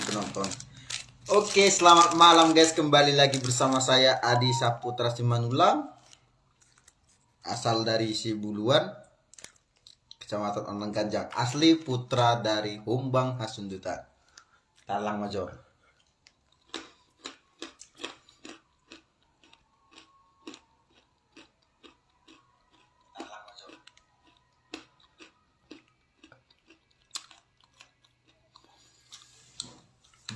penonton. Oke, selamat malam guys. Kembali lagi bersama saya Adi Saputra Simanula, asal dari Sibuluan, Kecamatan Onang Ganjang. Asli putra dari Humbang Hasundutan, Talang Major. Talang Major.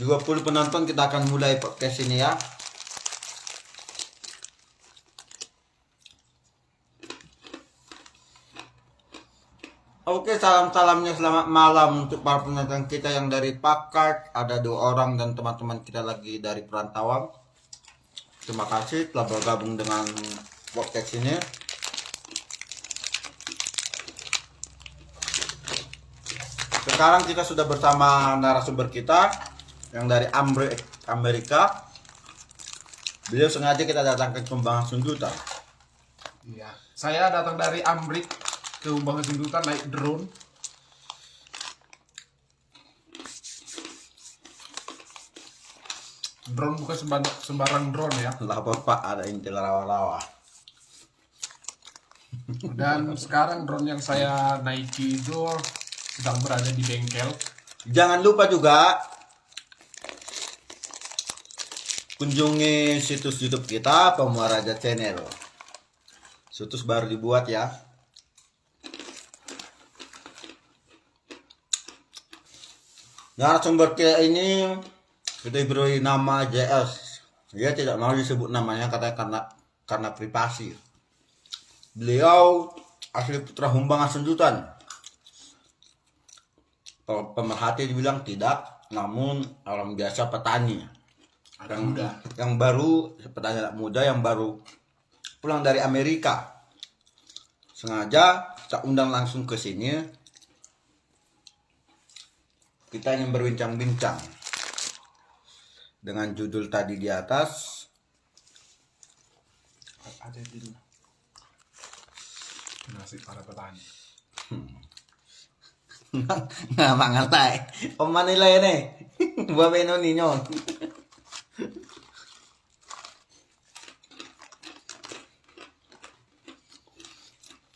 20 penonton, kita akan mulai podcast ini ya. Oke, salam-salamnya selamat malam untuk para penonton kita yang dari Pakat. Ada 2 orang dan teman-teman kita lagi dari perantauan. Terima kasih telah bergabung dengan podcast ini. Sekarang kita sudah bersama narasumber kita yang dari Amerika. Beliau sengaja kita datangkan ke Humbang Hasundutan. Iya, saya datang dari Amrik ke Humbang Hasundutan naik drone. Drone bukan sembarang drone ya. Lah bapak ada intil rawa-rawa. Dan sekarang drone yang saya naiki itu sedang berada di bengkel. Jangan lupa juga kunjungi situs YouTube kita, Pemuaraja Channel. Situs baru dibuat ya. Narasumber kita ini kita diberi nama JS. Dia tidak mau disebut namanya katanya karena privasi. Beliau asli putra Humbang Hasundutan. Pemerhati dibilang tidak, namun orang biasa petani. Yang baru, petani anak muda yang baru pulang dari Amerika. Sengaja kita undang langsung ke sini. Kita ingin berbincang-bincang dengan judul tadi di atas. Ada di nasib para petani. Nggak mangaltai. Oman nila yan eh. Buwabeno ninyo.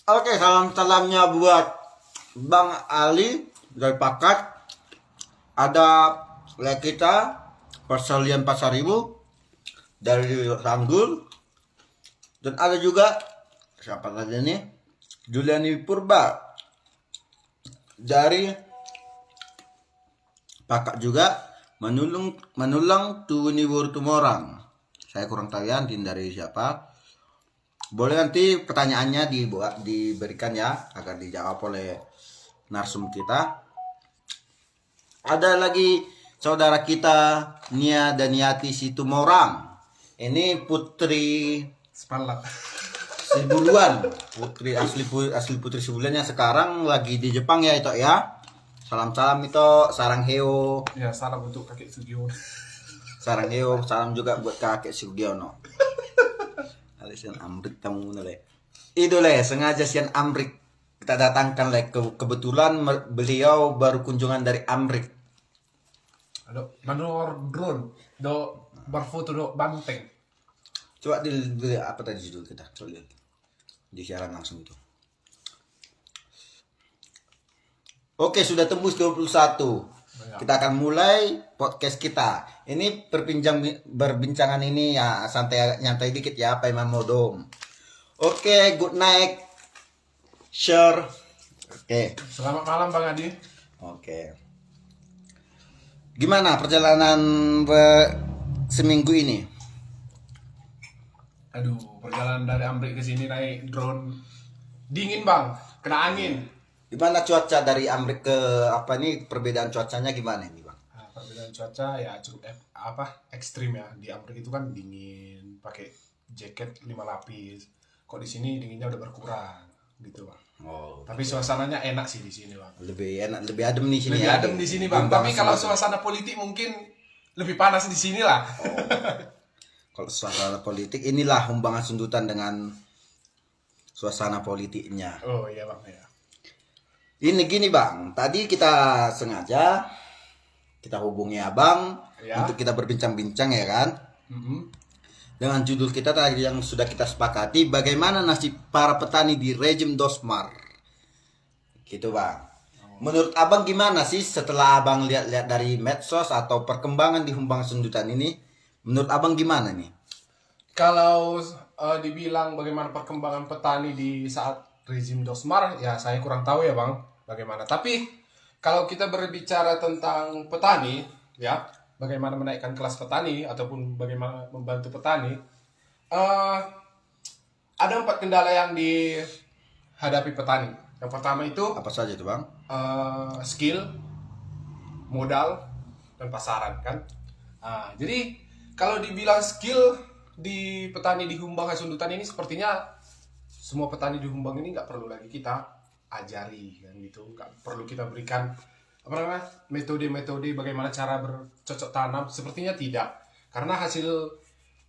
Oke, salam-salamnya buat Bang Ali dari Pakat. Ada kita Persalian Pasaribu dari Sanggul. Dan ada juga siapa lagi nih? Juliani Purba dari Pakat juga. Manulang Tuwiniwur Tumorang. Saya kurang tahu ya dari siapa. Boleh nanti pertanyaannya diberikan ya agar dijawab oleh narsum kita. Ada lagi saudara kita Nia Daniati Situmorang. Ini putri Sepalat. Sibuluan, asli putri Sibuluan yang sekarang lagi di Jepang ya itu ya. Salam-salam itu, sarang heo. Ya, salam untuk kakek Sugiono. Sarang heo, salam juga buat kakek Sugiono. Alisian Amrik tamu le. Itu le, sengaja sian Amrik kita datangkan le. Kebetulan beliau baru kunjungan dari Amrik. Aduh, manor drone do berfoto do banteng. Coba apa tadi judul kita? Coba lihat di siaran langsung itu. Oke, sudah tembus 21. Kita akan mulai podcast kita. Ini berbincangan ini ya santai nyantai dikit ya, Pak Imam Modom. Oke, good night. Share. Oke. Selamat malam Bang Adi. Oke. Gimana perjalanan seminggu ini? Aduh, perjalanan dari Amrik ke sini naik drone dingin Bang, kena angin. Gimana cuaca dari Amrik ke apa nih, perbedaan cuacanya gimana ini Bang? Nah, perbedaan cuaca ya cukup ekstrim ya. Di Amrik itu kan dingin, pakai jaket 5 lapis. Kok di sini dinginnya udah berkurang gitu Bang. Oh, tapi suasananya enak sih di sini Bang. lebih enak, lebih adem di sini Lebih ya. adem di sini Bang. Tapi kalau suasana politik mungkin lebih panas di sini lah. Oh. Kalau suasana politik inilah Humbang Hasundutan dengan suasana politiknya. Oh iya Bang ya. Ini gini Bang, tadi kita sengaja kita hubungi abang Ya. untuk kita berbincang-bincang ya kan. Mm-mm. Dengan judul kita tadi yang sudah kita sepakati, bagaimana nasib para petani di rejim Dosmar. Gitu bang. Menurut abang gimana sih setelah abang lihat-lihat dari medsos atau perkembangan di Humbang Sundutan ini? Menurut abang gimana nih? Kalau dibilang bagaimana perkembangan petani di saat rezim Dosmar, ya saya kurang tahu ya bang, bagaimana. Tapi kalau kita berbicara tentang petani, ya bagaimana menaikkan kelas petani ataupun bagaimana membantu petani, eh, ada 4 kendala yang dihadapi petani. Yang pertama itu Apa saja tuh bang? skill, modal, dan pasaran kan. Jadi kalau dibilang skill di petani di Humbang Hasundutan ini sepertinya semua petani di Humbang ini nggak perlu lagi kita ajari kan gitu, nggak perlu kita berikan apa namanya metode-metode bagaimana cara bercocok tanam, sepertinya tidak, karena hasil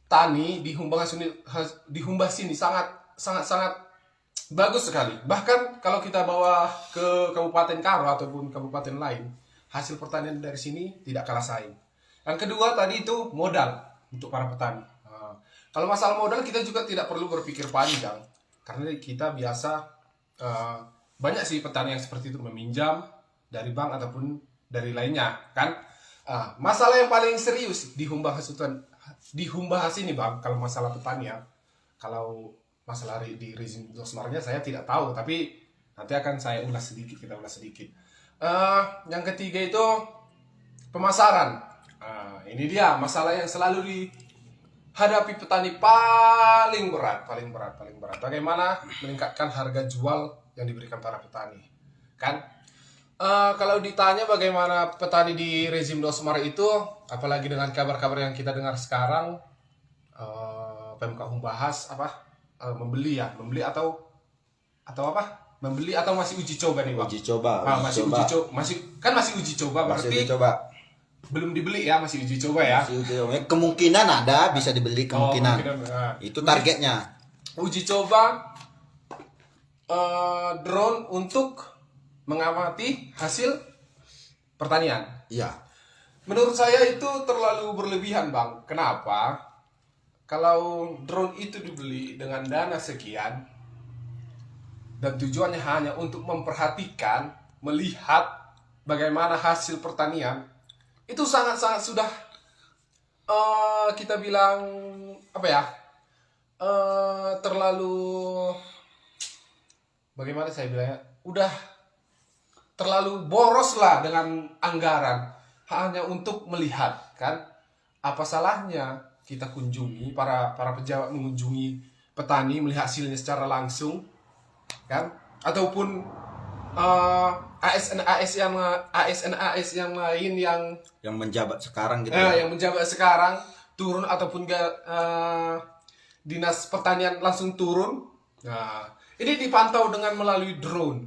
tani di di Humbang sini sangat sangat sangat bagus sekali. Bahkan kalau kita bawa ke Kabupaten Karo ataupun kabupaten lain, hasil pertanian dari sini tidak kalah saing. Yang kedua tadi itu modal untuk para petani. Kalau masalah modal kita juga tidak perlu berpikir panjang, karena kita biasa banyak sih petani yang seperti itu meminjam dari bank ataupun dari lainnya kan. Masalah yang paling serius di Humbahas ini bang, kalau masalah petani ya, kalau masalah di rezim Dosmarnya saya tidak tahu, tapi nanti akan saya ulas sedikit, kita ulas sedikit. Yang ketiga itu pemasaran. Ini dia masalah yang selalu dihadapi petani paling berat. Bagaimana meningkatkan harga jual yang diberikan para petani, kan? Kalau ditanya bagaimana petani di rezim Dosmar itu, apalagi dengan kabar-kabar yang kita dengar sekarang, Pemkab Humbahas membeli atau apa? Membeli atau masih uji coba nih bang? Uji coba. Masih uji coba, berarti Masih uji coba. belum dibeli ya, masih uji coba ya. Masih uji coba. Kemungkinan ada bisa dibeli kemungkinan. Itu targetnya. Uji coba drone untuk mengamati hasil pertanian. Iya. Menurut saya itu terlalu berlebihan bang. Kenapa? Kalau drone itu dibeli dengan dana sekian dan tujuannya hanya untuk memperhatikan, melihat bagaimana hasil pertanian, itu sangat-sangat sudah kita bilang apa ya, terlalu, bagaimana saya bilangnya, udah terlalu boros lah dengan anggaran hanya untuk melihat kan. Apa salahnya kita kunjungi, para pejabat mengunjungi petani, melihat hasilnya secara langsung kan, ataupun ASN yang lain yang menjabat sekarang gitu. yang menjabat sekarang turun, ataupun dinas pertanian langsung turun. Nah, ini dipantau dengan melalui drone.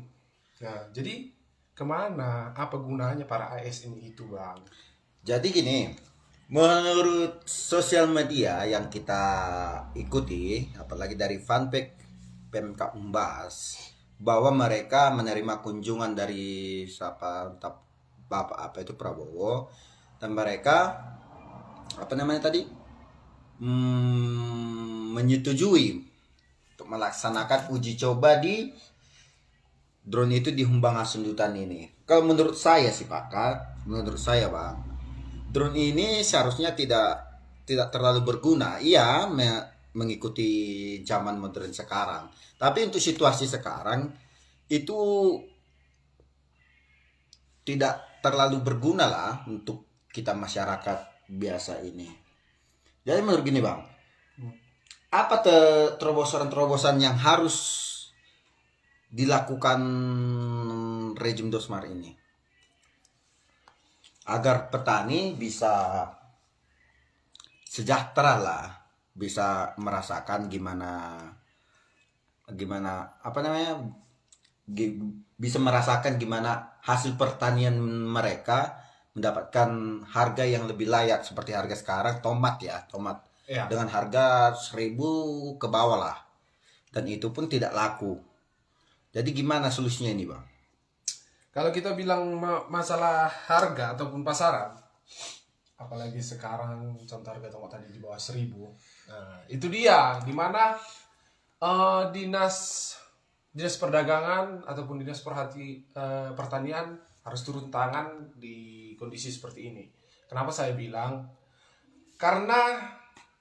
Nah, jadi kemana, apa gunanya para ASN itu bang? Jadi gini, menurut sosial media yang kita ikuti, apalagi dari fanpage Pemkab Umbas, bahwa mereka menerima kunjungan dari Bapak Prabowo, dan mereka menyetujui untuk melaksanakan uji coba di drone itu di Humbang Hasundutan ini. Kalau menurut saya sih menurut saya bang, drone ini seharusnya tidak terlalu berguna. Iya, mengikuti zaman modern sekarang. Tapi untuk situasi sekarang itu tidak terlalu berguna lah untuk kita masyarakat biasa ini. Jadi menurut gini bang, apa terobosan-terobosan yang harus dilakukan rejim Dosmar ini agar petani bisa sejahtera lah, bisa merasakan gimana bisa merasakan gimana hasil pertanian mereka mendapatkan harga yang lebih layak, seperti harga sekarang tomat ya. Dengan harga 1.000 ke bawah lah, dan itu pun tidak laku. Jadi gimana solusinya ini bang? Kalau kita bilang masalah harga ataupun pasaran, apalagi sekarang contoh harga tomat tadi di bawah 1.000. Nah, itu dia dimana dinas perdagangan ataupun dinas pertanian harus turun tangan di kondisi seperti ini. Kenapa saya bilang? Karena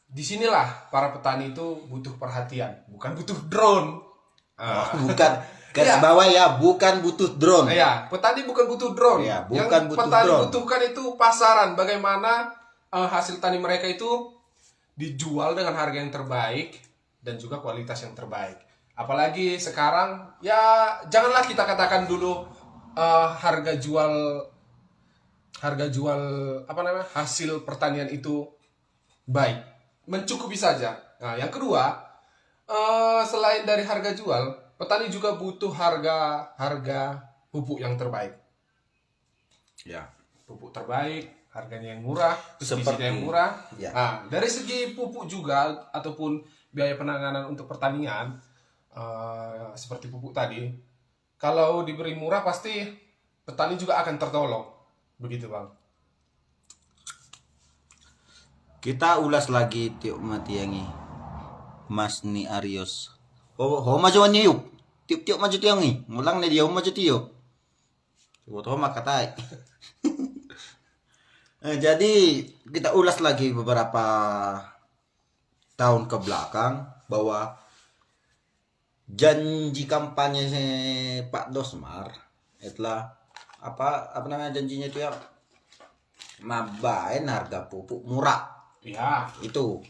disinilah para petani itu butuh perhatian, bukan butuh drone. Bukan garis bawah ya, bukan butuh drone. Ya, petani bukan butuh drone. Ya, Yang bukan butuh petani drone. butuhkan itu pasaran. Bagaimana hasil tani mereka itu dijual dengan harga yang terbaik dan juga kualitas yang terbaik. Apalagi sekarang, ya janganlah kita katakan dulu harga jual hasil pertanian itu baik, mencukupi saja. Nah, yang kedua, selain dari harga jual, petani juga butuh harga pupuk yang terbaik. Ya. Pupuk terbaik, harganya yang murah, pestisida Seperti- yang murah. ya. Nah, dari segi pupuk juga ataupun biaya penanganan untuk pertanian, seperti pupuk tadi, kalau diberi murah pasti petani juga akan tertolong. Begitu, Bang. Kita ulas lagi tiup mati yangi. Mas ni Arios. Ho maju niup. Tiup maju tiangi. Mulang na dia maju tiup. Buat makatai. Jadi kita ulas lagi beberapa tahun ke belakang bahwa janji kampanye Pak Dosmar itulah apa namanya janjinya itu ya, mabain harga pupuk murah. Ya, Itu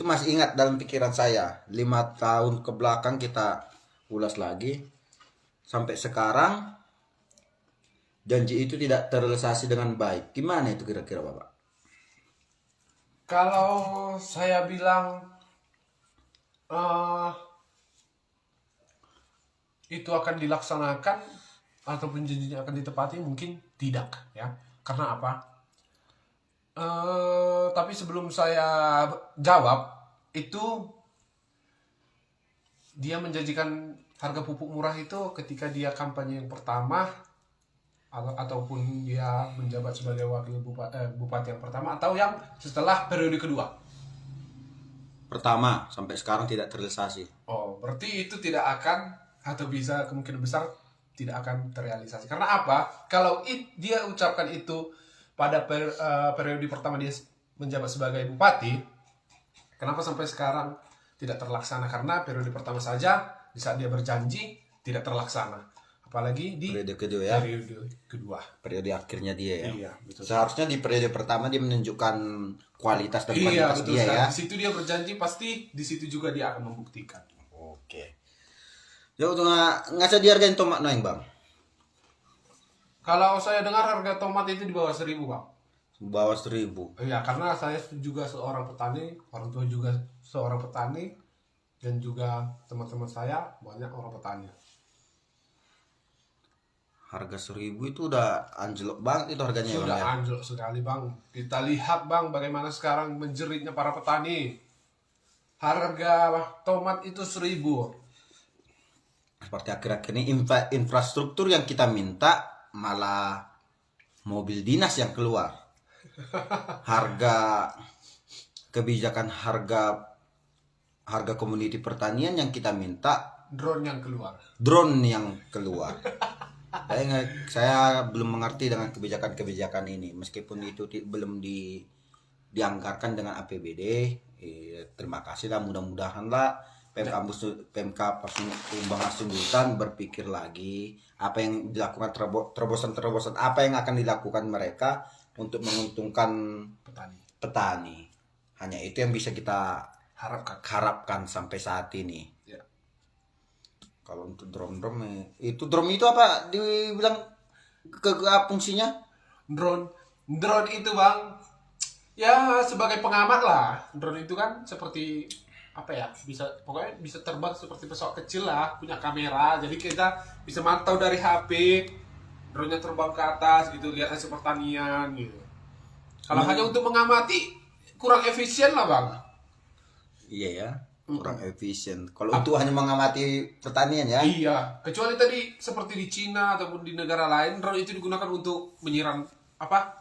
masih ingat dalam pikiran saya. 5 tahun ke belakang kita ulas lagi sampai sekarang janji itu tidak terrealisasi dengan baik. Gimana itu kira-kira Bapak? kalau saya bilang itu akan dilaksanakan ataupun janjinya akan ditepati, mungkin tidak, ya. Karena apa? Tapi sebelum saya jawab, itu dia menjanjikan harga pupuk murah itu ketika dia kampanye yang pertama ataupun dia menjabat sebagai wakil bupati yang pertama atau yang setelah periode kedua. Pertama sampai sekarang tidak terrealisasi. Oh, berarti itu tidak akan atau bisa kemungkinan besar tidak akan terrealisasi. Karena apa? Kalau dia ucapkan itu pada periode pertama dia menjabat sebagai bupati, kenapa sampai sekarang tidak terlaksana? Karena periode pertama saja di saat dia berjanji tidak terlaksana. Apalagi di Periode kedua ya. periode kedua. Periode akhirnya dia ya. Iya, betul. Seharusnya di periode pertama dia menunjukkan kualitas dan Iya, kuantitas betul dia sekali. ya. Di situ dia berjanji, pasti di situ juga dia akan membuktikan. Oke. Jauh tuh ngaca di hargain tomat naik Bang. Kalau saya dengar harga tomat itu di bawah 1.000, Bang. Bawah 1.000. Iya, karena saya juga seorang petani, orang tua juga seorang petani, dan juga teman-teman saya banyak orang petani. Harga 1.000 itu udah anjlok banget itu harganya ya, Sudah Bang, ya. anjlok sekali, Bang. Kita lihat, Bang, bagaimana sekarang menjeritnya para petani. Harga tomat itu 1.000. Seperti akhir-akhir ini infrastruktur yang kita minta malah mobil dinas yang keluar. Harga kebijakan harga komoditi pertanian yang kita minta Drone yang keluar. drone yang keluar. Saya belum mengerti dengan kebijakan-kebijakan ini meskipun itu belum dianggarkan dengan APBD. Terima kasih lah, mudah-mudahan lah Pemkab Sumbangan Sundutan berpikir lagi apa yang dilakukan, terobosan apa yang akan dilakukan mereka untuk menguntungkan petani. Hanya itu yang bisa kita harapkan sampai saat ini. Ya. Kalau untuk drone itu apa dibilang ke fungsinya? Drone itu, Bang, ya sebagai pengamat lah. Drone itu kan seperti apa ya, pokoknya bisa terbang seperti pesawat kecil lah, punya kamera, jadi kita bisa mantau dari HP, drone-nya terbang ke atas gitu, lihat hasil pertanian gitu. Kalau hanya untuk mengamati kurang efisien lah, Bang. Iya ya. kurang efisien. Kalau untuk hanya mengamati pertanian ya. Iya, kecuali tadi seperti di Cina ataupun di negara lain, drone itu digunakan untuk menyiram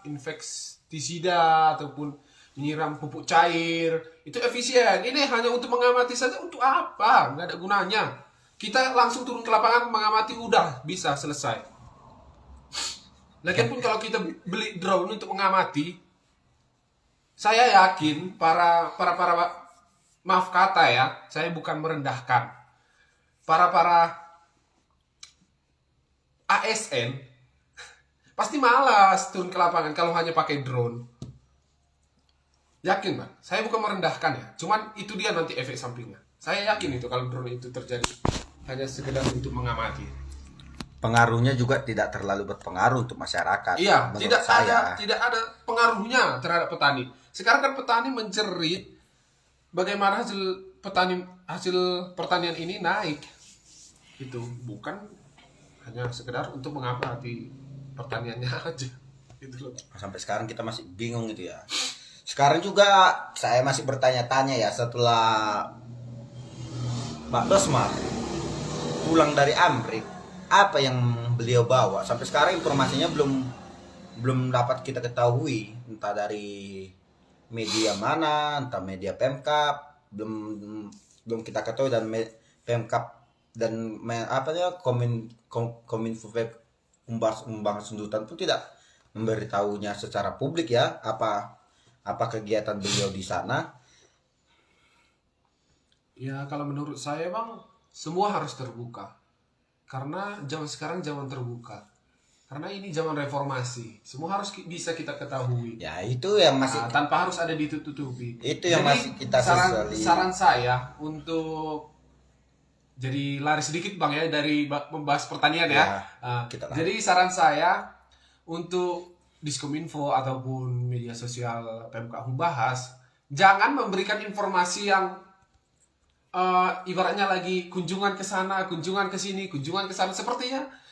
infektisida ataupun menyiram pupuk cair. Itu efisien. Ini hanya untuk mengamati saja, untuk apa? Nggak ada gunanya. Kita langsung turun ke lapangan mengamati, udah bisa selesai. Lagian pun kalau kita beli drone untuk mengamati, saya yakin para maaf kata ya, saya bukan merendahkan. Para ASN pasti malas turun ke lapangan kalau hanya pakai drone. Yakin, Bang. Saya bukan merendahkan ya. Cuman itu dia nanti efek sampingnya. Saya yakin itu kalau drone itu terjadi hanya sekedar untuk mengamati. Pengaruhnya juga tidak terlalu berpengaruh untuk masyarakat. Iya, menurut saya. tidak ada pengaruhnya terhadap petani. Sekarang kan petani menjerit bagaimana hasil pertanian ini naik. Itu bukan hanya sekedar untuk mengamati pertaniannya aja. Gitu loh. Sampai sekarang kita masih bingung gitu ya. Sekarang juga saya masih bertanya-tanya ya, setelah Pak Dosmar pulang dari Amrik, apa yang beliau bawa? Sampai sekarang informasinya belum dapat kita ketahui, entah dari media mana, entah media Pemkap, belum kita ketahui, dan Pemkap dan Kominfo Umbang Sundutan pun tidak memberitahunya secara publik ya, apa kegiatan beliau di sana. Ya kalau menurut saya, Bang, semua harus terbuka. Karena zaman sekarang zaman terbuka. Karena ini zaman reformasi. Semua harus bisa kita ketahui. Ya itu yang masih tanpa harus ada ditutupi. Itu yang masih kita sesali. Saran saya untuk jadi lari sedikit, Bang, ya, dari membahas pertanian ya. Jadi saran saya untuk Diskominfo ataupun media sosial PMK Humbahas, jangan memberikan informasi yang ibaratnya lagi kunjungan ke sana, kunjungan ke sini, kunjungan ke sana.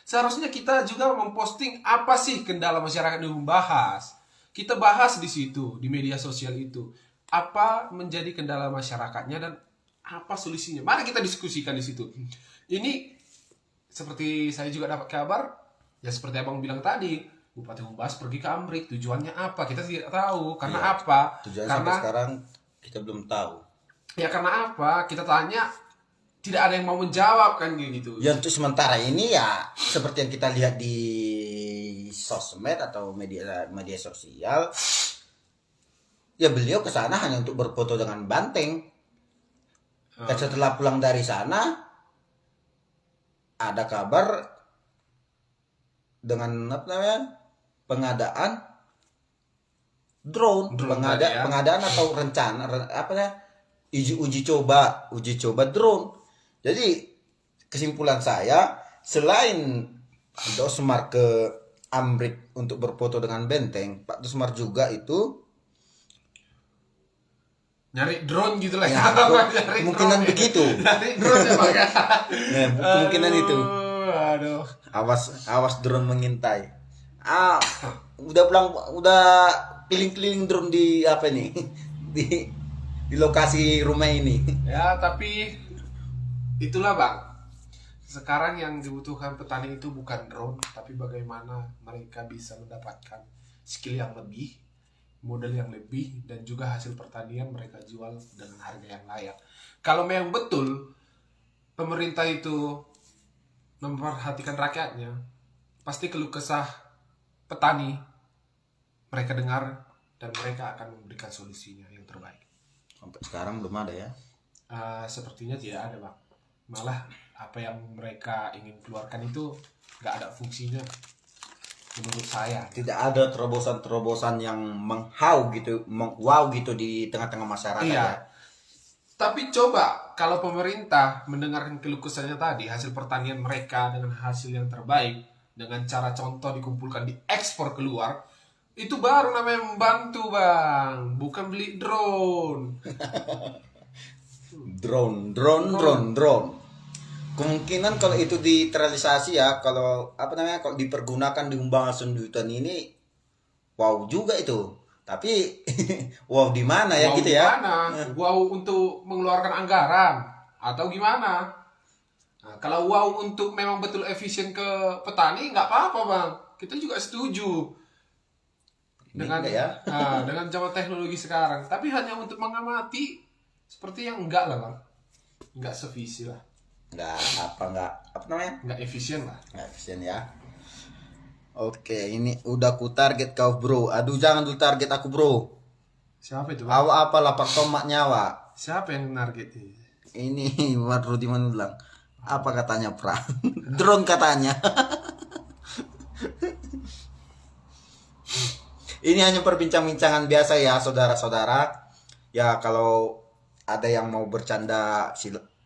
Seharusnya kita juga memposting apa sih kendala masyarakat di Humbahas. Kita bahas di situ, di media sosial itu. Apa menjadi kendala masyarakatnya dan apa solusinya. Mari kita diskusikan di situ. Ini seperti saya juga dapat kabar, ya seperti Abang bilang tadi, Bupati Humbahas pergi ke Amrik. Tujuannya apa? Kita tidak tahu. Karena apa? Tujuannya karena sampai sekarang kita belum tahu. Ya karena apa? Kita tanya, tidak ada yang mau menjawab kan gitu. Ya untuk sementara ini ya seperti yang kita lihat di sosmed atau media sosial, ya beliau ke sana hanya untuk berfoto dengan banteng. Dan setelah pulang dari sana ada kabar dengan pengadaan drone pengadaan atau rencana uji coba drone. Jadi kesimpulan saya, selain Dosmar ke Amrik untuk berfoto dengan benteng, Pak Dosmar juga itu nyari drone gitu lah ya. Kemungkinan begitu. Nyari drone ya, Pak. Ya, kemungkinan itu. Aduh. Awas drone mengintai. Udah keliling-keliling drone di apa nih? di lokasi rumah ini. Ya, tapi itulah, Bang. Sekarang yang dibutuhkan petani itu bukan drone, tapi bagaimana mereka bisa mendapatkan skill yang lebih, modal yang lebih, dan juga hasil pertanian mereka jual dengan harga yang layak. Kalau memang betul pemerintah itu memperhatikan rakyatnya, pasti keluh kesah petani mereka dengar dan mereka akan memberikan solusinya yang terbaik. Sampai sekarang belum ada ya? Sepertinya tidak ada, Bang. Malah apa yang mereka ingin keluarkan itu nggak ada fungsinya menurut saya. Tidak ada terobosan-terobosan yang wow gitu di tengah-tengah masyarakat. Iya. Ya. Tapi coba kalau pemerintah mendengarkan keluh kesahnya tadi, hasil pertanian mereka dengan hasil yang terbaik, dengan cara contoh dikumpulkan diekspor keluar, itu baru namanya membantu, Bang. Bukan beli drone. drone. Kemungkinan kalau itu diterrealisasi ya, kalau kalau dipergunakan di Humbang Sundutan ini, wow juga itu. Tapi wow di mana ya Wow gitu ya? gimana? Wow untuk mengeluarkan anggaran atau gimana? Nah, kalau wow untuk memang betul efisien ke petani nggak apa-apa bang. Kita juga setuju Ini dengan enggak ya? dengan zaman teknologi sekarang. Tapi hanya untuk mengamati seperti yang enggak lah bang. Enggak sevisi lah. Apa namanya? Enggak efisien lah. Nggak efisien ya. Oke, ini udah ku target kau bro. Aduh jangan dulu target aku bro. Siapa itu bang? Awak apa lapar tomat nyawa? Siapa yang target ini? Ini Rudi Manulang. Apa katanya pra? Drone katanya. Ini hanya perbincangan biasa ya saudara-saudara. Ya kalau ada yang mau bercanda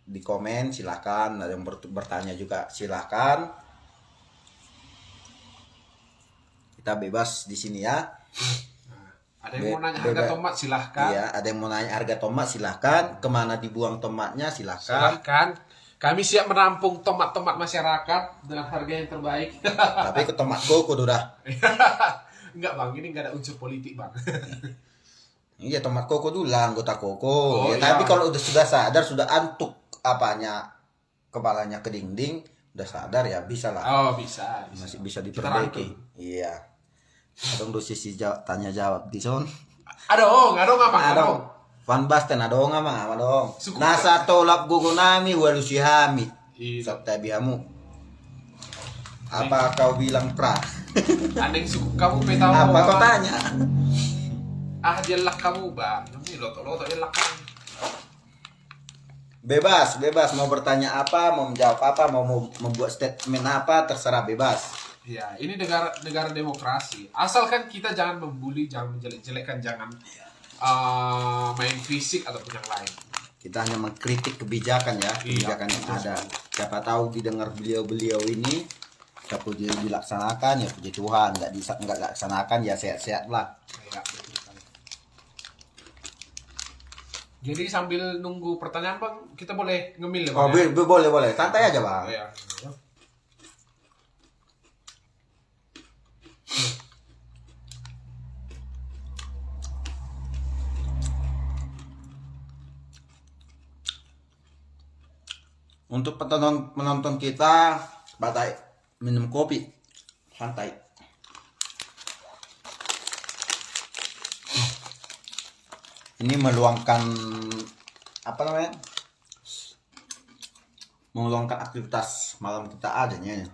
di komen silakan. Ada yang bertanya juga silakan. Kita bebas di sini ya. Ada yang mau nanya harga tomat silahkan. Iya, ada yang mau nanya harga tomat silahkan. Kemana dibuang tomatnya silahkan. Silahkan. Kami siap menampung tomat-tomat masyarakat dengan harga yang terbaik. Tapi ke tomat koko udah. Enggak bang, ini enggak ada unsur politik bang. Iya tomat koko dulu lah anggota koko. Oh, Ya, iya. tapi kalau sudah sadar sudah antuk apanya kepalanya ke dinding udah sadar ya bisa lah. Oh bisa. Masih bisa Kita diperbaiki. rangkul. Iya. Adong do sisi tanya jawab di son. Adong apa? Adong. Van Basten adong ama adong. Suku- Nasa tolap gugunami walusihami. Iya. Sabta bihamu. Apa kau bilang pra? Aneh suku kamu petahu. Apa kau tanya? Ah jelak kamu bang. Ini loto jelak kamu. Bebas mau bertanya apa, mau menjawab apa, mau membuat statement apa, terserah bebas. Ya, ini negara demokrasi. Asalkan kita jangan membuli, jangan menjelek-jelekkan, jangan main fisik ataupun yang lain. Kita hanya mengkritik kebijakan ya, kebijakan yang ada. Siapa tahu didengar beliau-beliau ini, siapa dia dilaksanakan ya puji Tuhan, nggak dilaksanakan ya sehat-sehat lah. Ya, betul sekali. Jadi sambil nunggu pertanyaan bang, kita boleh ngemil ya Oh bang? Ya? boleh, santai aja bang. Ya. Untuk penonton kita, batai minum kopi, santai. Ini meluangkan apa namanya? Meluangkan aktivitas malam kita adanya.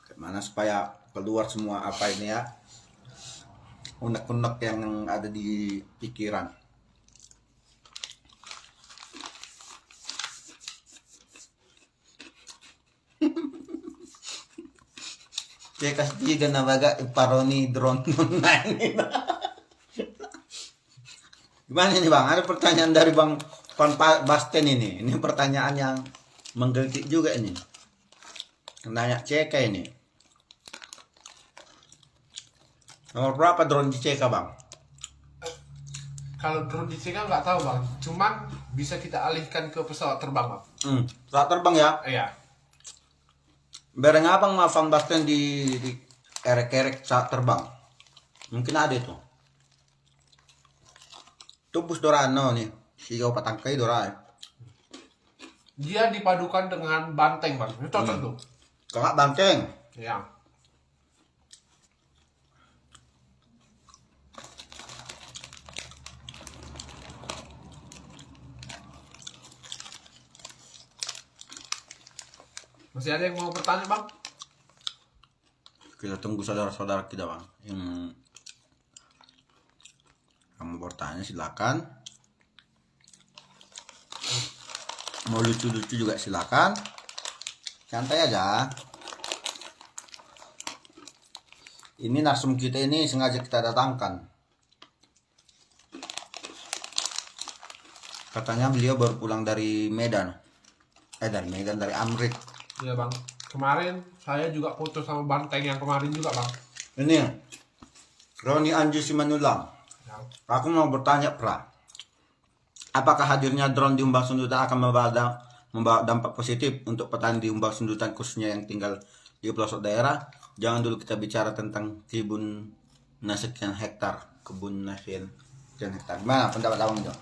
Gimana supaya keluar semua apa ini ya? Unek-unek yang ada di pikiran. Saya kasih juga na baga paroni drone online. Gimana nih bang? Ada pertanyaan dari bang Van Basten ini. Ini pertanyaan yang menggelitik juga ini. Nanya CK ini. Nomor berapa drone di CK bang? Kalau drone di Cina nggak tahu bang, cuman bisa kita alihkan ke pesawat terbang bang. Pesawat terbang ya. Iya. Bareng abang mah Van Basten di kerek-kerek pesawat terbang. Mungkin ada itu. Tubus dorano nih. Si kau patangkai dorai. Dia dipadukan dengan banteng bang, itu cocok tuh. Kagak banteng. Iya. Masih ada yang mau bertanya bang? Kita tunggu saudara-saudara kita bang. Yang kamu bertanya silakan. Mau lucu-lucu juga silakan. Santai aja. Ini narsum kita ini sengaja kita datangkan. Katanya beliau baru pulang dari Medan. Dari Amrit. Iya bang. Kemarin saya juga foto sama banteng yang kemarin juga bang. Ini Roni Anju Simanulang. Ya. Aku mau bertanya pra. Apakah hadirnya drone di Umbang Sundutan akan membawa dampak positif untuk petani di Umbang Sundutan khususnya yang tinggal di pelosok daerah? Jangan dulu kita bicara tentang tribun sekian hektar. kebun hasil sekian hektar. Gimana pendapat abang Jo?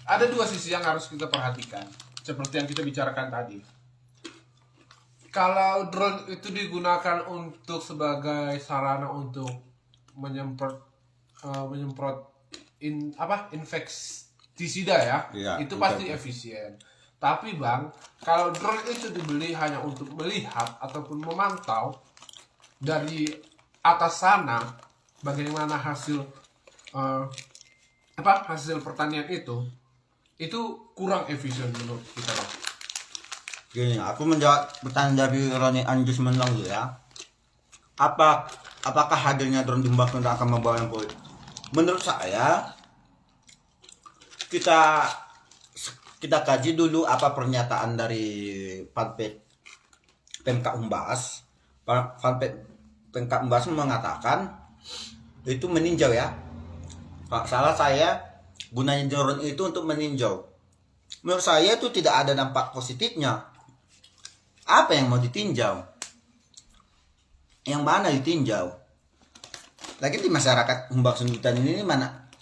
Ada dua sisi yang harus kita perhatikan, seperti yang kita bicarakan tadi. Kalau drone itu digunakan untuk sebagai sarana untuk menyemprot infektisida ya, Iya, itu betul. pasti efisien. Tapi bang, kalau drone itu dibeli hanya untuk melihat ataupun memantau dari atas sana bagaimana hasil hasil pertanian itu kurang efisien menurut kita bang. Gini, aku menjawab pertanyaan dari Roni Anjus Menang dulu ya. Apakah hadirnya drone di Mbak akan membawa yang positif? Menurut saya, kita kaji dulu apa pernyataan dari fanpage Pemkab Umbas. Fanpage Pemkab Umbas mengatakan itu meninjau ya. Salah saya, gunanya drone itu untuk meninjau. Menurut saya itu tidak ada dampak positifnya. Apa yang mau ditinjau? Yang mana ditinjau? Lagi di masyarakat Humbang Sundutan ini mana?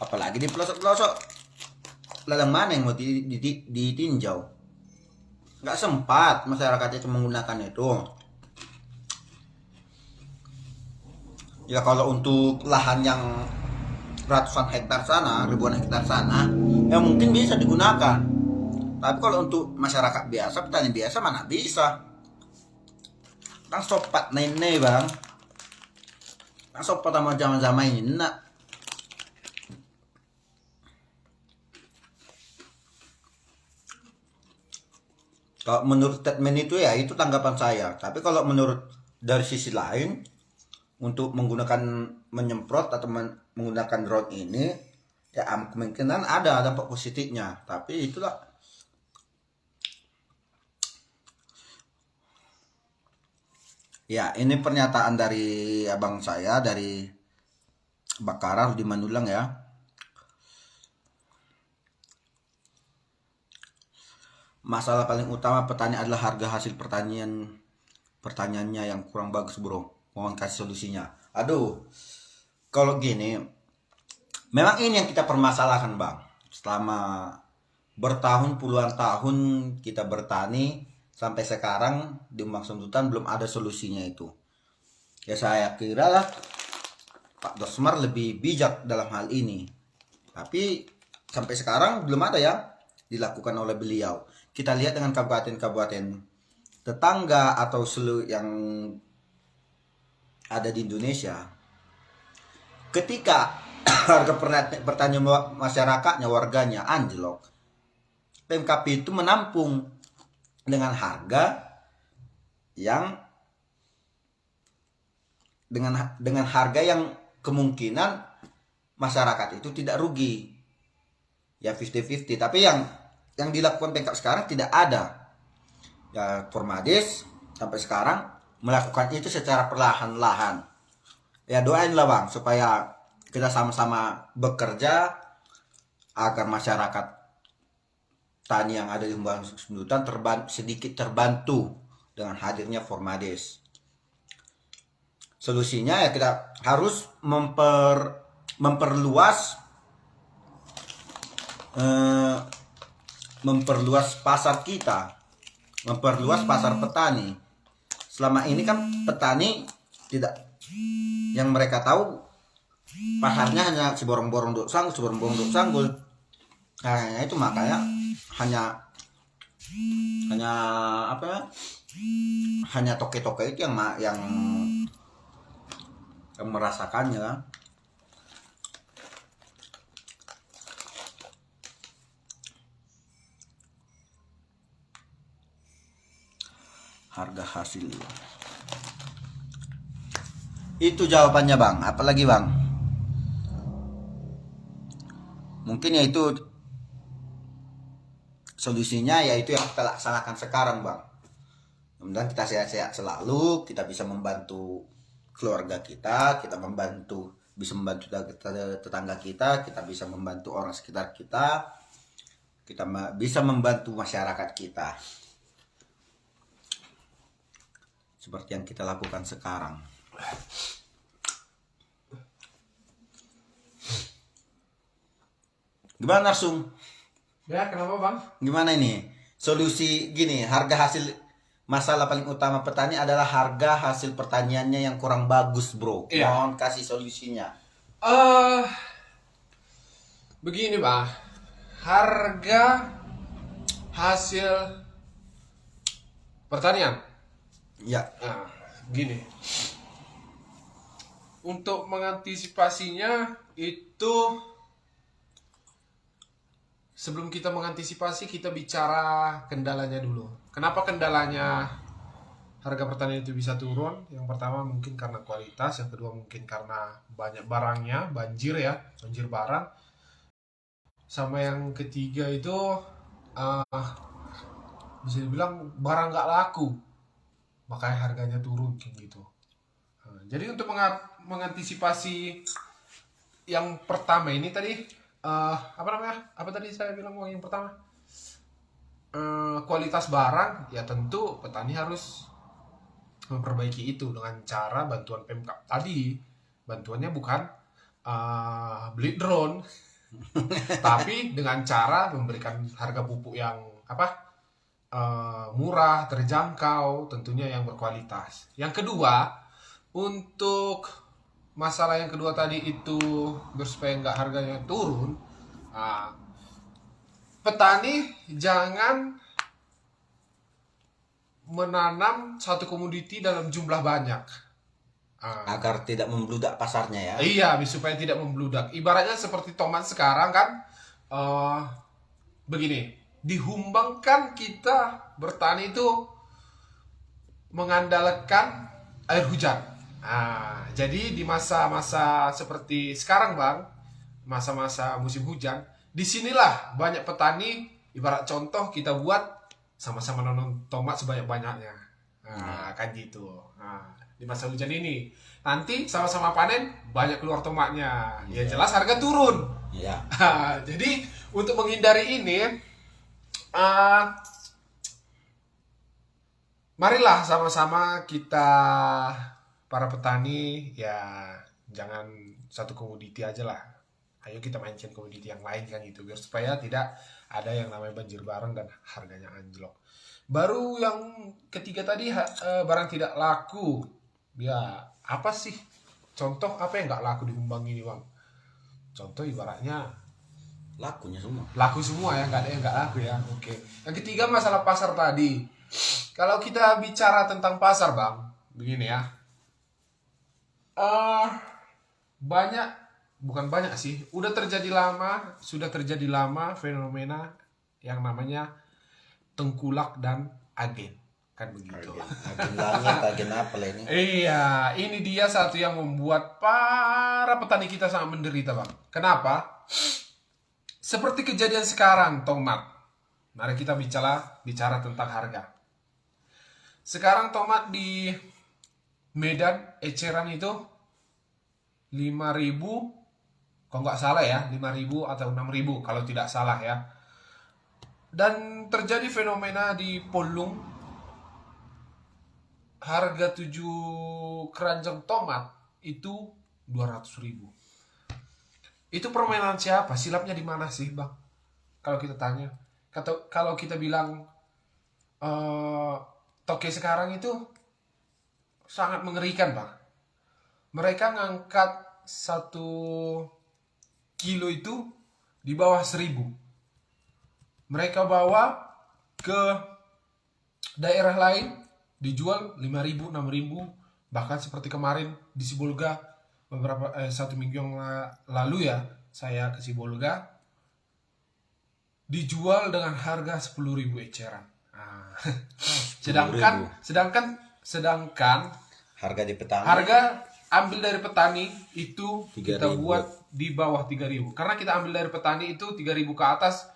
Apalagi di pelosok-pelosok. Ladang mana yang mau ditinjau? Nggak sempat masyarakat itu menggunakan itu. Ya kalau untuk lahan yang ratusan hektar sana, ribuan hektar sana, ya mungkin bisa digunakan. Tapi kalau untuk masyarakat biasa, petani biasa mana bisa? Kan sopat nenek bang. Kan sopat sama zaman-zaman ini nak. Kalau menurut statement itu ya itu tanggapan saya. Tapi kalau menurut dari sisi lain, untuk menggunakan menyemprot atau menggunakan drone ini, ya kemungkinan ada dampak positifnya. Tapi itulah. Ya, ini pernyataan dari abang saya dari Bakaran di Manulang ya. Masalah paling utama petani adalah harga hasil pertaniannya yang kurang bagus, bro. Mohon kasih solusinya. Aduh, kalau gini, memang ini yang kita permasalahkan, bang. Selama bertahun puluhan tahun kita bertani, sampai sekarang di Humbang Sundutan belum ada solusinya itu. Ya saya kira lah Pak Dosmar lebih bijak dalam hal ini. Tapi sampai sekarang belum ada yang dilakukan oleh beliau. Kita lihat dengan kabupaten-kabupaten tetangga atau seluruh yang ada di Indonesia. Ketika harga pertanian masyarakatnya, warganya anjlok, Pemkab itu menampung dengan harga yang dengan harga yang kemungkinan masyarakat itu tidak rugi. Ya 50-50, tapi yang dilakukan Pemkab sekarang tidak ada. Ya Formades sampai sekarang melakukan itu secara perlahan-lahan. Ya doainlah bang supaya kita sama-sama bekerja agar masyarakat tani yang ada di Humbang Sundutan sedikit terbantu dengan hadirnya Formades. Solusinya ya kita harus memperluas pasar kita, memperluas pasar petani. Selama ini kan petani tidak, yang mereka tahu pasarnya hanya Ciborong-borong Duk Sanggul. Nah itu makanya hanya toke-toke itu yang merasakannya kan. Harga hasil itu jawabannya bang. Apalagi bang, mungkin ya itu solusinya, yaitu yang kita laksanakan sekarang bang. Kemudian kita sehat-sehat selalu, kita bisa membantu keluarga kita bisa membantu tetangga kita bisa membantu orang sekitar kita bisa membantu masyarakat kita. Seperti yang kita lakukan sekarang. Gimana Narsum? Ya, kenapa bang? Gimana ini? Solusi gini, harga hasil masalah paling utama petani adalah harga hasil pertaniannya yang kurang bagus, bro. Iya. Mohon kasih solusinya. Begini bang, harga hasil pertanian. Ya, Nah, gini. Untuk mengantisipasinya itu sebelum kita mengantisipasi kita bicara kendalanya dulu. Kenapa kendalanya harga pertanian itu bisa turun? Yang pertama mungkin karena kualitas, yang kedua mungkin karena banyak barangnya, banjir ya, banjir barang. Sama yang ketiga itu bisa dibilang barang nggak laku, makanya harganya turun kayak gitu. Nah, jadi untuk mengantisipasi yang pertama ini tadi apa namanya? Apa tadi saya bilang yang pertama? Kualitas barang ya tentu petani harus memperbaiki itu dengan cara bantuan Pemkab. Tadi bantuannya bukan beli drone tapi dengan cara memberikan harga pupuk yang murah, terjangkau, tentunya yang berkualitas. Yang kedua, untuk masalah yang kedua tadi itu supaya nggak harganya turun, petani jangan menanam satu komoditi dalam jumlah banyak. agar tidak membludak pasarnya ya. Iya, supaya tidak membludak. Ibaratnya seperti tomat sekarang kan, begini, di Humbang kan kita bertani itu mengandalkan air hujan. Jadi di masa-masa seperti sekarang bang, masa-masa musim hujan, disinilah banyak petani, ibarat contoh kita buat sama-sama nanam tomat sebanyak-banyaknya. Kan gitu. Di masa hujan ini nanti sama-sama panen banyak keluar tomatnya, ya jelas harga turun. Iya. Jadi untuk menghindari ini, marilah sama-sama kita para petani ya jangan satu komoditi aja lah. Ayo kita mainkan komoditi yang lain kan gitu, biar supaya tidak ada yang namanya banjir barang dan harganya anjlok. Baru yang ketiga tadi barang tidak laku. Ya apa sih? Contoh apa yang nggak laku di Humbang ini bang? Contoh ibaratnya Lakunya semua. laku semua ya, nggak ada yang nggak laku ya. Oke. Yang ketiga masalah pasar tadi. Kalau kita bicara tentang pasar bang, begini ya. Bukan banyak sih. Sudah terjadi lama fenomena yang namanya tengkulak dan agen. Kan begitu. Agen langit, agen apel ini. Iya, ini dia satu yang membuat para petani kita sangat menderita bang. Kenapa? Seperti kejadian sekarang tomat. Mari kita bicara tentang harga. Sekarang tomat di Medan eceran itu 5.000, kalau nggak salah ya, 5.000 atau 6.000 kalau tidak salah ya. Dan terjadi fenomena di Polung, harga 7 keranjang tomat itu 200.000. Itu permainan siapa? Silapnya di mana sih bang? Kalau kita tanya, kalau kita bilang toke sekarang itu sangat mengerikan bang. Mereka ngangkat 1 kilo itu di bawah 1.000. Mereka bawa ke daerah lain dijual 5.000, 6.000, bahkan seperti kemarin di Sibolga beberapa 1 minggu yang lalu ya, saya ke Sibolga dijual dengan harga 10.000 eceran. Sedangkan Harga di petani. harga ambil dari petani itu 3.000. kita buat di bawah 3.000. Karena kita ambil dari petani itu 3.000 ke atas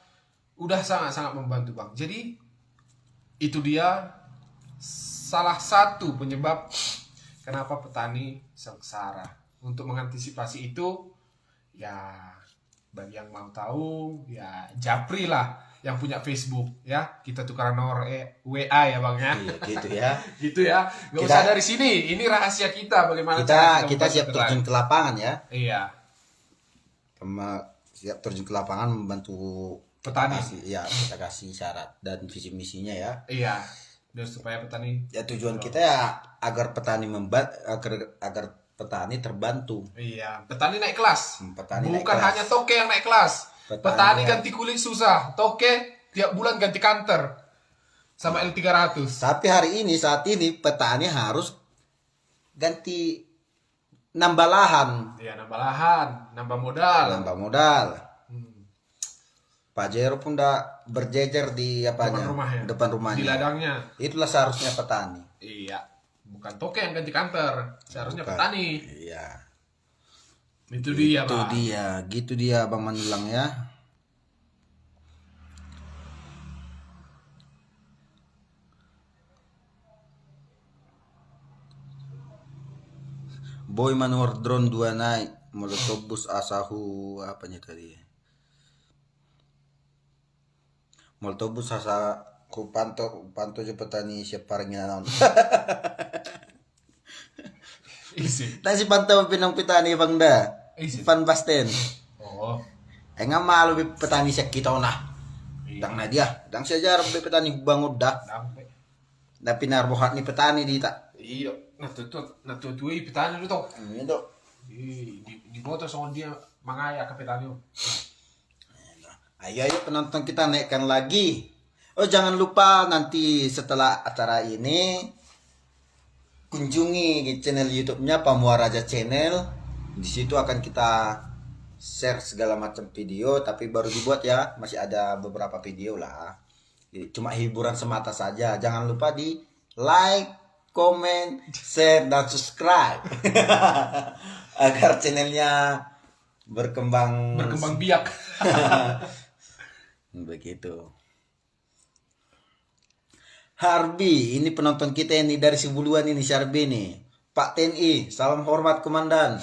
udah sangat-sangat membantu bang. Jadi itu dia salah satu penyebab kenapa petani sengsara. Untuk mengantisipasi itu ya bagi yang mau tahu ya japri lah yang punya Facebook ya, kita tukaran nomor WA ya bang ya. Iya, gitu ya. Gitu ya, nggak usah dari sini, ini rahasia kita bagaimana cara Kita siap membantu terjun petani. ke lapangan ya. Iya. siap terjun ke lapangan membantu Petani. ya kita kasih syarat dan visi misinya ya. Iya. Biar supaya petani. Ya tujuan kita ya agar petani agar petani terbantu. Iya. Petani naik kelas. Petani Bukan naik kelas. hanya toke yang naik kelas. Petani ganti kulit susah. Toke tiap bulan ganti kantor sama L300. Tapi saat ini petani harus ganti nambah lahan, Iya, nambah lahan, nambah modal. Pajero pun udah berjejer di depan rumahnya. Di ladangnya. Itulah seharusnya petani. Iya. Bukan toke yang ganti kantor. Seharusnya petani. Iya. Itu dia, Itu Bang. gitu dia Bang Manulang ya. Boy Manor drone 2 naik, molotobus asahu apanya tadi? Molotobus asa ku panto je petani siap parangnya naon. Isi. Nasi pantau pinang petani Bang da. Isi. Pan Basten. Oh. Enggak malu petani siak kita nah. Dang na dia, dang saja petani bangud dah. Dampe. Tapi narbohat ni petani di tak. Iya. Natutui petani itu. Itu. Di motor sama dia mangaya ke petani. Ayo penonton kita naikkan lagi. Oh jangan lupa nanti setelah acara ini kunjungi channel YouTube-nya Pamuaraja Channel. Di situ akan kita share segala macam video, tapi baru dibuat ya, masih ada beberapa video lah. Jadi, cuma hiburan semata saja. Jangan lupa di like, comment, share dan subscribe agar channelnya berkembang biak. begitu. Harbi, ini penonton kita ini dari Sibuluan ini, Syarbi nih. Pak TNI, salam hormat komandan.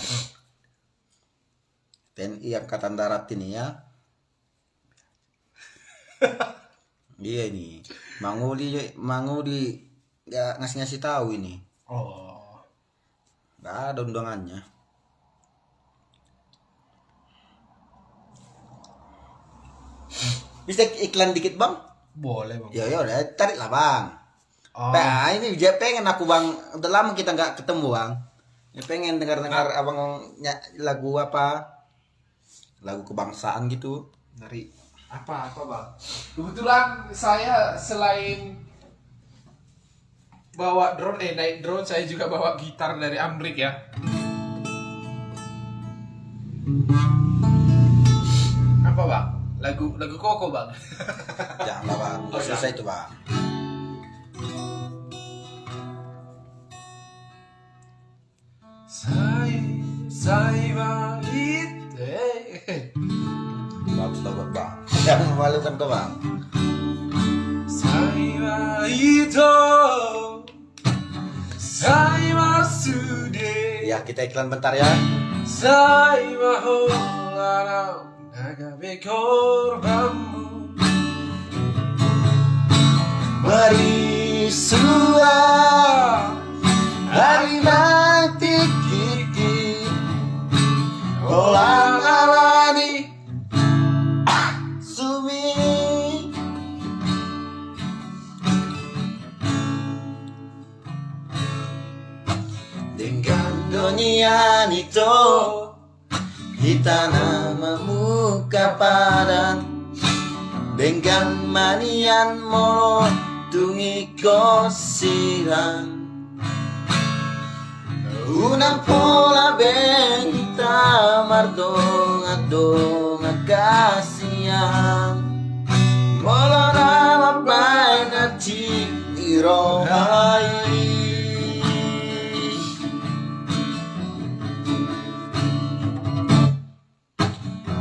TNI Angkatan Darat ini ya. Iya ini. Mangudi ya ngasih tahu ini. Oh. Gak ada undangannya. Bisa iklan dikit bang? Boleh bang. Ya udah tarik lah bang. Oh. Nah ini dia pengen aku bang. Udah lama kita nggak ketemu bang. Ya pengen dengar abang lagu apa? Lagu kebangsaan gitu. Dari apa bang? Kebetulan saya selain bawa drone, naik drone, saya juga bawa gitar dari Amrik ya. Apa bang? Lagu Koko bang. Jangan bang. Udah selesai itu bang. Saya Bagus lah buat bang. Jangan memalukan kau bang. Saya itu saya sudah. Ya kita iklan bentar ya. Saya holarang nagabe korbanmu. Mari sua hari nanti kiki olang alani sumi. Dengan dunia itu kita namamu kapadan dengan manian molo tungi kosiran unang pola ben kita mardonga kasihan molo nama baik ngaci irohai.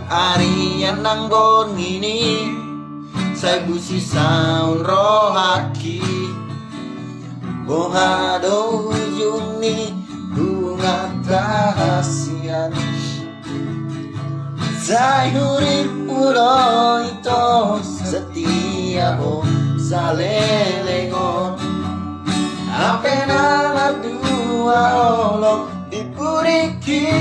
Arian nanggon ini saya busi saun rohaki bohado ujung ni bunga rahasian saya hurip pulo itu setia ho salelengon apa nama dua olong dipuriki.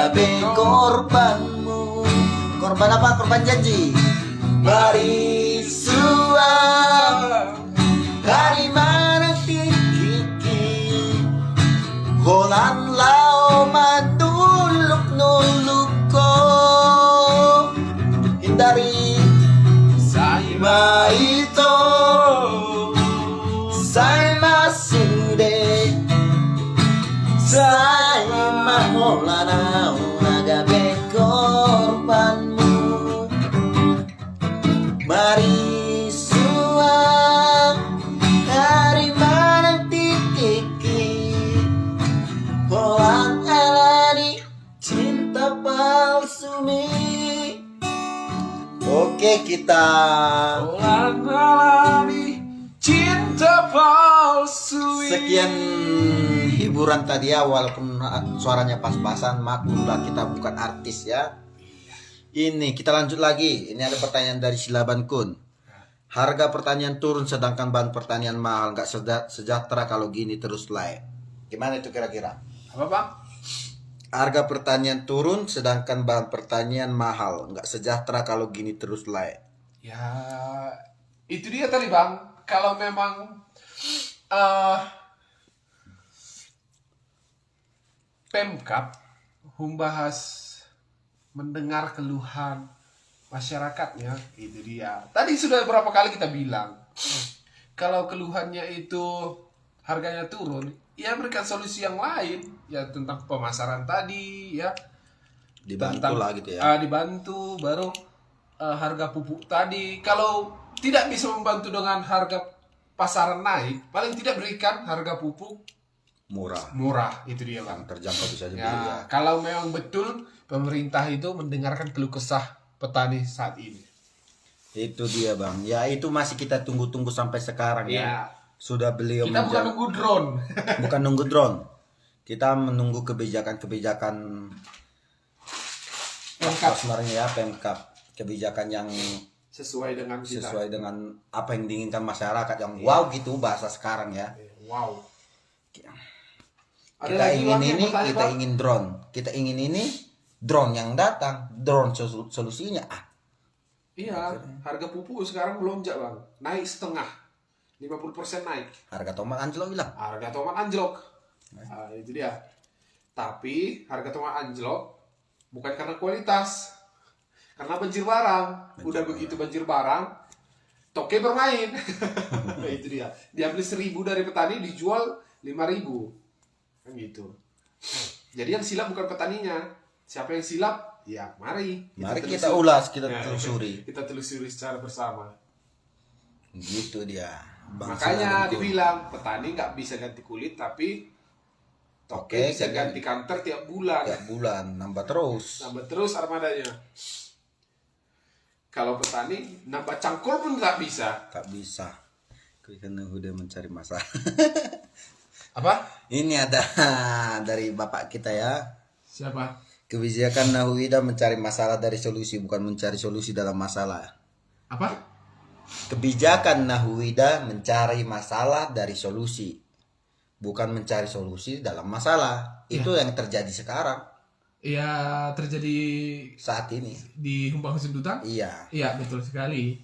gabe korbanmu. Korban apa? Korban janji. Mari suam hari mana kiki holan lao maduluk nuluk ko hindari saima ito saima sude saima holana nagabe korbanmu. Mari suam hari mana titiki Holang alani cinta palsu mi. Oke, kita Orang alami cinta palsu. sekian hiburan tadi ya, walaupun suaranya pas-pasan, maklumlah kita bukan artis ya. Ini kita lanjut lagi. Ini ada pertanyaan dari Silaban Kun. Harga pertanian turun sedangkan bahan pertanian mahal. Nggak sejahtera kalau gini terus laik. Gimana itu kira-kira? Apa bang? Harga pertanian turun sedangkan bahan pertanian mahal. Nggak sejahtera kalau gini terus laik. Ya itu dia tadi bang. Kalau memang Pemkab membahas mendengar keluhan masyarakatnya, itu dia. Tadi sudah berapa kali kita bilang, kalau keluhannya itu harganya turun, ya berikan solusi yang lain, ya tentang pemasaran tadi, ya. Dibantu lah gitu ya. Dibantu, baru harga pupuk tadi. Kalau tidak bisa membantu dengan harga pasaran naik, paling tidak berikan harga pupuk murah, itu dia bang. Terjangkau bisa dibeli Ya, ya. kalau memang betul pemerintah itu mendengarkan keluh kesah petani saat ini. Itu dia bang. Ya itu masih kita tunggu-tunggu sampai sekarang ya. Ya. Sudah beliau Kita bukan nunggu drone. bukan nunggu drone. Kita menunggu kebijakan-kebijakan Pemkab. sebenarnya ya, Pemkab. Kebijakan yang Sesuai dengan kita. sesuai dengan apa yang diinginkan masyarakat, yang wow gitu bahasa sekarang ya. Wow. Ada Kita lagi, ingin Bang, yang ini, bertanya, kita Bang? ingin drone. Kita ingin ini, drone yang datang. Drone solusinya. Iya, harga pupuk sekarang melonjak bang, naik setengah, 50% naik. Harga tomat anjlok bilang. Harga tomat anjlok. Nah, itu dia. Tapi harga tomat anjlok bukan karena kualitas, karena banjir barang. Udah begitu banjir barang, toke bermain. Nah, itu dia. Dia beli 1.000 dari petani, dijual 5.000. Kan gitu. Jadi yang silap bukan petaninya. Siapa yang silap? Ya, mari. Mari telusuri. kita ulas, kita Ya, telusuri. Kita telusuri secara bersama. Gitu dia. Makanya Silaban Kun. dibilang petani nggak bisa ganti kulit, tapi toke Oke, bisa jadi- ganti kantor tiap bulan. tiap bulan nambah terus. Nambah terus armadanya. Kalau petani nambah cangkul pun nggak bisa. Tak bisa. Karena udah mencari masalah. Apa? Ini ada dari bapak kita ya. Siapa? Kebijakan Nahwida mencari masalah dari solusi, bukan mencari solusi dalam masalah. Apa? Kebijakan Nahwida mencari masalah dari solusi, bukan mencari solusi dalam masalah. Itu yang terjadi sekarang, Ya terjadi saat ini. di Humbang Sundutan. Iya, Iya betul sekali.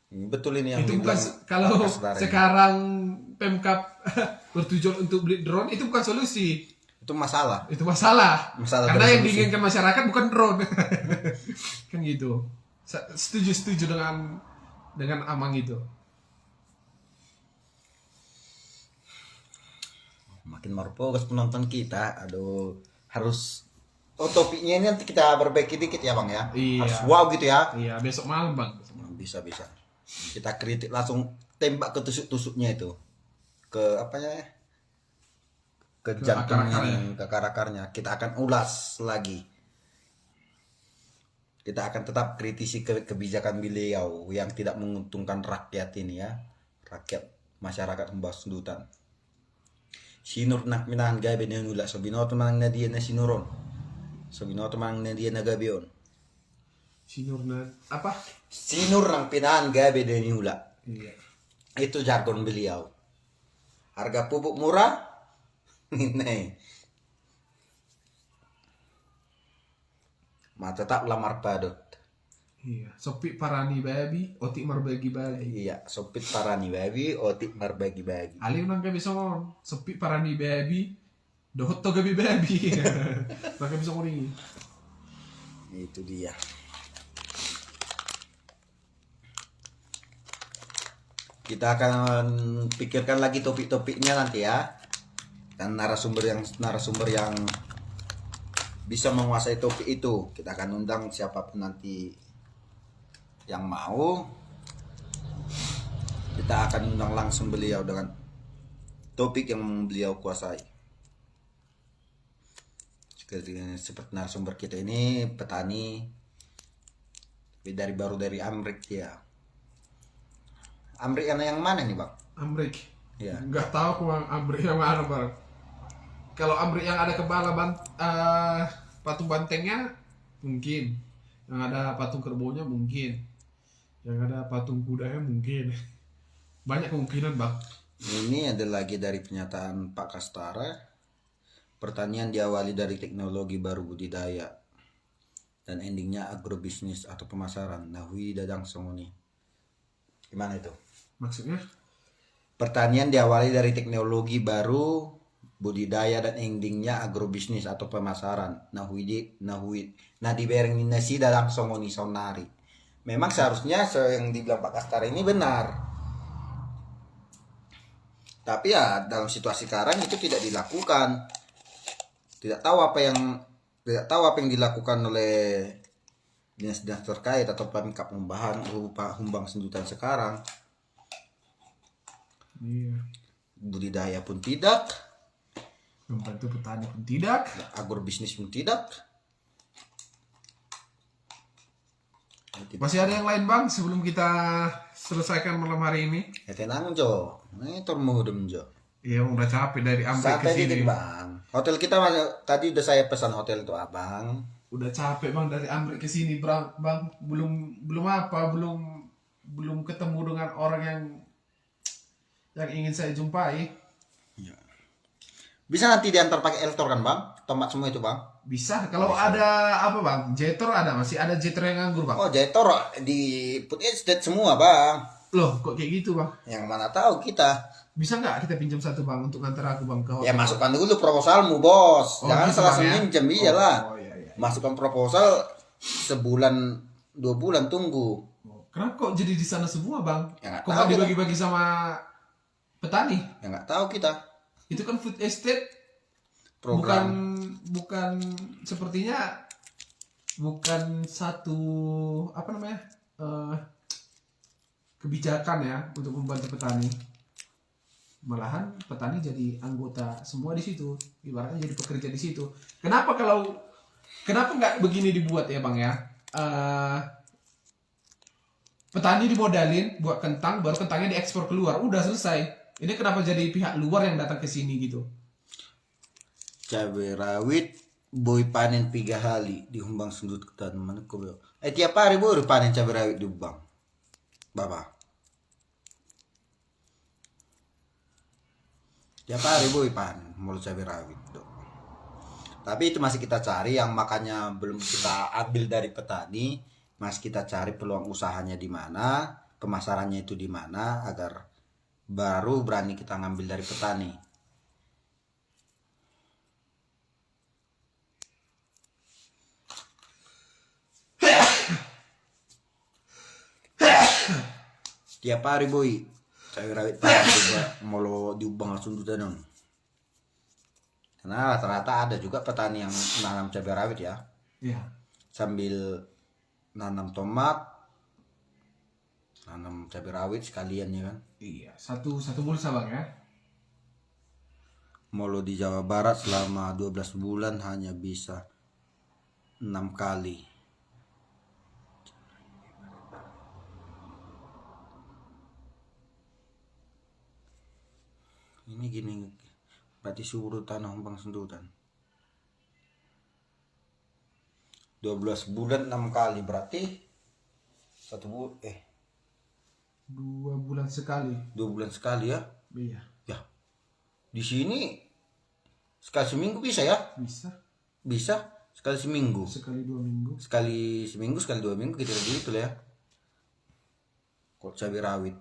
betul ini yang Itu bukan dibilang kalau Pak Saudara ini. sekarang Pemkab bertujuan untuk beli drone, itu bukan solusi. Itu masalah. Itu masalah. Masalah Karena dari yang solusi. diinginkan masyarakat bukan drone. Kan gitu. Setuju dengan Amang itu. Makin marpogas penonton kita. Aduh, harus topiknya ini nanti kita perbaiki dikit ya bang ya. Iya. Harus wow gitu ya. Iya, besok malam, Bang. Bisa. Kita kritik langsung, tembak ke tusuk-tusuknya itu. Ke apanya? Ke jantungnya, ke akar-akarnya. Kita akan ulas lagi. Kita akan tetap kritisi kebijakan beliau yang tidak menguntungkan rakyat ini ya. Rakyat masyarakat Humbang Sundutan. Sinur nak minahan gabe na nula. So binoto mang na diyan na sinuron. So binoto mang na diyan na gabion. Sinurna apa? Sinur ng pinahan gabe na nula. Iya. Itu jargon beliau. Harga pupuk murah. Ini. tetap lamar padot. Iya, sopik parani babi, otik marbagi bagi. Iya, sopit parani babi, otik marbagi-bagi. Ali nang kabi songon, sopik parani babi, dohot to gabi babi. Nang kabi songon ini. Itu dia. Kita akan pikirkan lagi topik-topiknya nanti ya. Dan narasumber yang bisa menguasai topik itu. Kita akan undang siapapun nanti yang mau. Kita akan undang langsung beliau dengan topik yang beliau kuasai. Seperti narasumber kita ini petani dari Amrik dia. Amrik yang mana nih bang? Amrik. Iya. Nggak tahu aku bang, Amrik yang mana bang. Kalau Amrik yang ada kepala patung bantengnya mungkin, yang ada patung kerbaunya mungkin, yang ada patung kudanya mungkin. Banyak kemungkinan bang. Ini ada lagi dari pernyataan Pak Kastara. Pertanian diawali dari teknologi baru budidaya dan endingnya agrobisnis atau pemasaran. Nahui Dadang Songoni. Gimana itu? Maksudnya? Pertanian diawali dari teknologi baru budidaya dan endingnya agrobisnis atau pemasaran. Nadi bereng nasi Dadang Songoni Sonari. Memang seharusnya yang dibilang Pak Kastara ini benar. Tapi ya dalam situasi sekarang itu tidak dilakukan. Tidak tahu apa yang dilakukan oleh dinas-dinas terkait atau Pemkab Humbang Sendutan sekarang. Iya. Budidaya pun tidak, Membantu petani pun tidak. agrobisnis pun tidak. Masih ada yang lain bang sebelum kita selesaikan malam hari ini? Ya tenang Jo, ini termudem Jo. Iya udah capek dari Amrik ke Santai sini. dikit bang. Hotel kita tadi udah saya pesan hotel tuh abang. Udah capek bang dari Amrik ke sini bang. Belum ketemu dengan orang yang ingin saya jumpai. Bisa nanti diantar pakai Eltor kan bang? Tomat semua itu bang? Bisa kalau ada apa bang? Jetor ada, masih ada jetor yang nganggur bang. Oh Jetor di Put Estate semua bang. Loh kok kayak gitu bang? Yang mana tahu kita. Bisa nggak kita pinjam satu bang untuk ngantar aku bang ke hotel? Ya masukkan dulu proposalmu bos. Oh, Jangan gitu, salah Bang, ya? minjem iyalah. Oh, iya. Masukkan proposal sebulan 2 bulan tunggu. Oh, kenapa kok jadi di sana semua bang? Ya, nggak Kok tahu nggak kita. dibagi-bagi sama petani? Ya nggak tahu kita. Itu kan food estate. Program. Bukan sepertinya bukan satu apa namanya kebijakan ya untuk membantu petani. Malahan petani jadi anggota semua di situ, ibaratnya jadi pekerja di situ. Kenapa nggak begini dibuat ya bang ya? Petani dimodalin buat kentang, baru kentangnya diekspor keluar, udah selesai. Ini kenapa jadi pihak luar yang datang ke sini gitu? Cabai rawit boy panen 3 kali di Humbang Sundut Ketan mana kau bilang. Tiap hari boy panen cabai rawit di Humbang. Bapak. Tiap hari boy panen mulu cabai rawit. Tapi itu masih kita cari yang makanya belum kita ambil dari petani, masih kita cari peluang usahanya di mana, pemasarannya itu di mana agar baru berani kita ngambil dari petani. Tiap hari boy cabai rawit panen juga mulu di Humbang Sundutan. Karena rata-rata ada juga petani yang nanam cabai rawit ya. Iya. Sambil nanam tomat, nanam cabai rawit sekalian ya kan. Iya, satu bulsa bang ya. Molo di Jawa Barat selama 12 bulan hanya bisa 6 kali. Ini gini, berarti suruh tanah Humbang Sendutan. 12 bulan 6 kali berarti 2 bulan sekali. 2 bulan sekali ya. Iya. Ya. Di sini sekali seminggu bisa ya? Bisa. Bisa. Sekali seminggu. Sekali 2 minggu. Sekali seminggu, sekali 2 minggu gitu gitu lah ya. Kok cabai rawit.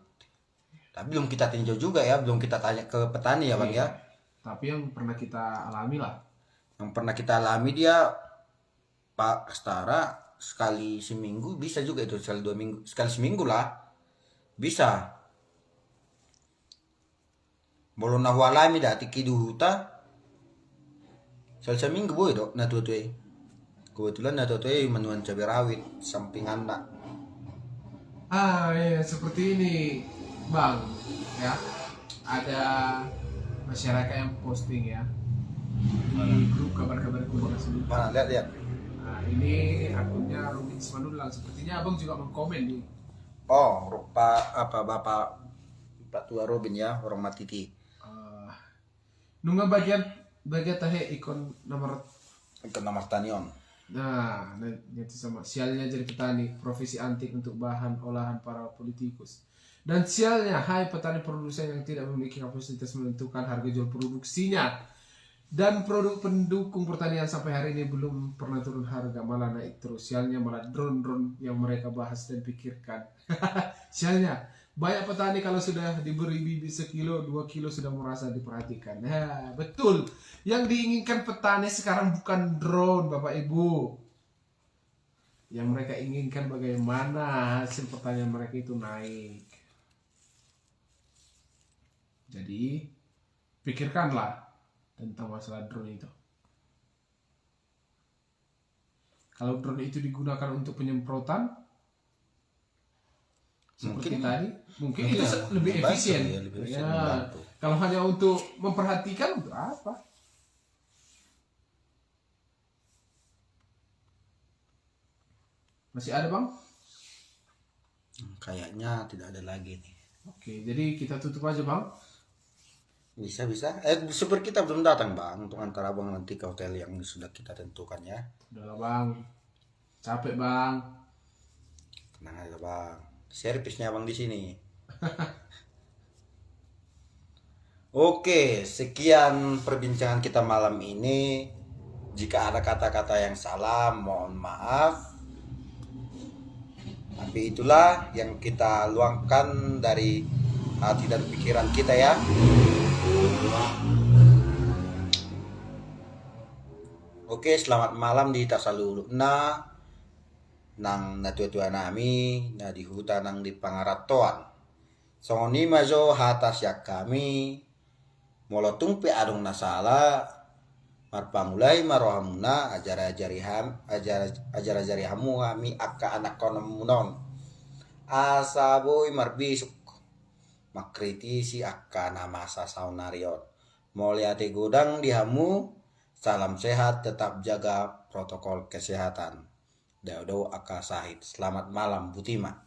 Tapi belum kita tinjau juga ya, belum kita tanya ke petani ya Bang ya. Tapi yang pernah kita alami lah. Yang pernah kita alami dia Pak Astara sekali seminggu bisa juga itu, sekali 2 minggu, sekali seminggu lah bisa. Bolon na walami dati kiduhuta. Sekali seminggu boy dok na tutoy. Kebetulan na tutoy manuan cabai rawit sampingan nak. Iya, seperti ini, Bang. Ya, ada masyarakat yang posting ya di grup kabar-kabar Kubangan Sendiri. Mana lihat. Nah, ini akunnya Robin Simanulang. Sepertinya Abang juga mengkomen nih. Oh, Bapak tua Robin ya, orang matiti. Nunga bagian tahe ikon nomor. Ikon nomor tanion. Nah, itu sama sialnya jadi petani, profesi antik untuk bahan olahan para politikus. Dan sialnya, hai petani produsen yang tidak memiliki kapasitas menentukan harga jual produksinya. Dan produk pendukung pertanian sampai hari ini belum pernah turun harga, malah naik terus. Sialnya malah drone yang mereka bahas dan pikirkan. Sialnya, banyak petani kalau sudah diberi bibit 1 kilo, 2 kilo sudah merasa diperhatikan. Nah, betul. Yang diinginkan petani sekarang bukan drone, Bapak Ibu. Yang mereka inginkan bagaimana hasil pertanian mereka itu naik. Jadi, pikirkanlah tentang masalah drone itu. Kalau drone itu digunakan untuk penyemprotan, seperti tadi, mungkin itu lebih membantu, efisien. ya, lebih efisien, Ya, membantu. kalau hanya untuk memperhatikan, untuk apa? Masih ada, Bang? Kayaknya tidak ada lagi nih. Oke, jadi kita tutup aja, Bang. Bisa. Super kita belum datang Bang, untuk antar Abang nanti ke hotel yang sudah kita tentukan ya. Udah lah, Bang. Capek, Bang. Tenang aja Bang, servisnya Abang di sini. Oke, sekian perbincangan kita malam ini. Jika ada kata-kata yang salah, mohon maaf. Tapi itulah yang kita luangkan dari hati dan pikiran kita ya. Oke, selamat malam di Tasalulukna nang natua-tua nami na di hutan nang di pangaratoan. Songoni mazo hatas yak kami molotung pe adong nasala marpamulai marohamuna ajari hamu kami akka anak konom munon asaboy marbisuk makritisi akka nama saunarion moliate godang dihamu. Salam sehat, tetap jaga protokol kesehatan. Daudo Aka Sahid. Selamat malam, Butima.